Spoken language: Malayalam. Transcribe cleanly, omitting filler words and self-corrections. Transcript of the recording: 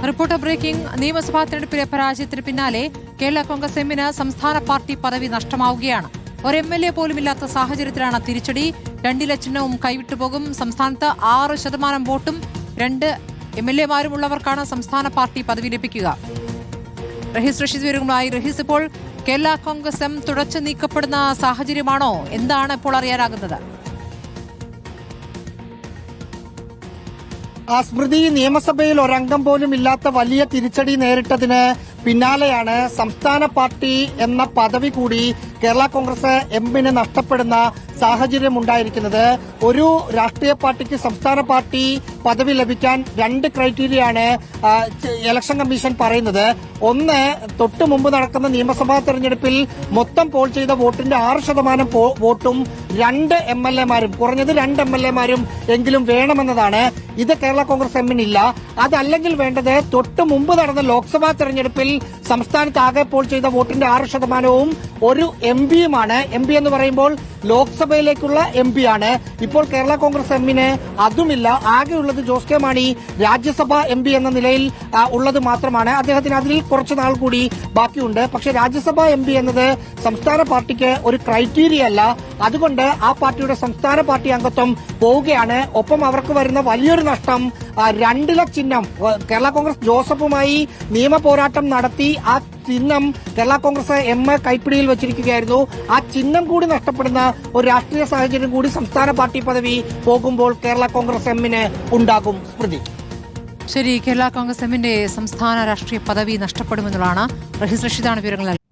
Reporter breaking. നിയമസഭാ തെരഞ്ഞെടുപ്പിലെ പരാജയത്തിന് പിന്നാലെ കേരള കോൺഗ്രസ് എമ്മിന് സംസ്ഥാന പാർട്ടി പദവി നഷ്ടമാവുകയാണ്. ഒരു MLA പോലുമില്ലാത്ത സാഹചര്യത്തിലാണ് തിരിച്ചടി. 2 ചിഹ്നവും കൈവിട്ടുപോകും. സംസ്ഥാനത്ത് 6% വോട്ടും 2 MLA-മാരും ഉള്ളവർക്കാണ് സംസ്ഥാന പാർട്ടി പദവി ലഭിക്കുക. റഹീസ് വിവരങ്ങളുമായി. റഹീസ്, ഇപ്പോൾ കേരള കോൺഗ്രസ് എം തുടച്ചു നീക്കപ്പെടുന്ന സാഹചര്യമാണോ? എന്താണ് ഇപ്പോൾ അറിയാനാകുന്നത്? സ്മൃതി, നിയമസഭയിൽ ഒരംഗം പോലും ഇല്ലാത്ത വലിയ തിരിച്ചടി നേരിട്ടതിന് പിന്നാലെയാണ് സംസ്ഥാന പാർട്ടി എന്ന പദവി കൂടി കേരള കോൺഗ്രസ് എമ്മിന് നഷ്ടപ്പെടുന്ന സാഹചര്യം ഉണ്ടായിരിക്കുന്നത്. ഒരു രാഷ്ട്രീയ പാർട്ടിക്ക് സംസ്ഥാന പാർട്ടി പദവി ലഭിക്കാൻ 2 ക്രൈറ്റീരിയയാണ് ഇലക്ഷൻ കമ്മീഷൻ പറയുന്നത്. ഒന്ന്, തൊട്ടു മുമ്പ് നടക്കുന്ന നിയമസഭാ തെരഞ്ഞെടുപ്പിൽ മൊത്തം പോൾ ചെയ്ത വോട്ടിന്റെ 6% വോട്ടും 2 MLA-മാരും, കുറഞ്ഞത് 2 MLA-മാരും എങ്കിലും വേണമെന്നതാണ്. ഇത് കേരള കോൺഗ്രസ് എമ്മിനില്ല. അതല്ലെങ്കിൽ വേണ്ടത് തൊട്ടു മുമ്പ് നടന്ന ലോക്സഭാ തെരഞ്ഞെടുപ്പിൽ സംസ്ഥാനത്ത് ആകെ പോൾ ചെയ്ത വോട്ടിന്റെ 6%വും ഒരു MP-യുമാണ്. MP എന്ന് പറയുമ്പോൾ ലോക്സഭയിലേക്കുള്ള MP-യാണ്. ഇപ്പോൾ കേരള കോൺഗ്രസ് എമ്മിന് അതുമില്ല. ആകെയുള്ളത് ജോസ് കെ മാണി രാജ്യസഭാ MP എന്ന നിലയിൽ ഉള്ളത് മാത്രമാണ്. അദ്ദേഹത്തിന് അതിൽ കുറച്ചു നാൾ കൂടി ബാക്കിയുണ്ട്. പക്ഷെ രാജ്യസഭാ MP എന്നത് സംസ്ഥാന പാർട്ടിക്ക് ഒരു ക്രൈറ്റീരിയ അല്ല. അതുകൊണ്ട് ആ പാർട്ടിയുടെ സംസ്ഥാന പാർട്ടി അംഗത്വം പോവുകയാണ്. ഒപ്പം അവർക്ക് വരുന്ന വലിയൊരു നഷ്ടം 2 ചിഹ്നം. കേരള കോൺഗ്രസ് ജോസഫുമായി നിയമ പോരാട്ടം നടത്തി ആ ചിഹ്നം കേരള കോൺഗ്രസ് എം കൈപ്പിടിയിൽ വെച്ചിരിക്കുകയായിരുന്നു. ആ ചിഹ്നം കൂടി നഷ്ടപ്പെടുന്ന ഒരു രാഷ്ട്രീയ സാഹചര്യം കൂടി സംസ്ഥാന പാർട്ടി പദവി പോകുമ്പോൾ കേരള കോൺഗ്രസ് എമ്മിന് ഉണ്ടാകും. സ്മൃതി, ശരി. കേരള കോൺഗ്രസ് എമ്മിന്റെ സംസ്ഥാന രാഷ്ട്രീയ പദവി നഷ്ടപ്പെടുമെന്നുള്ളതാണ് റഹീസ് റഷീദാണ് വിവരങ്ങൾ.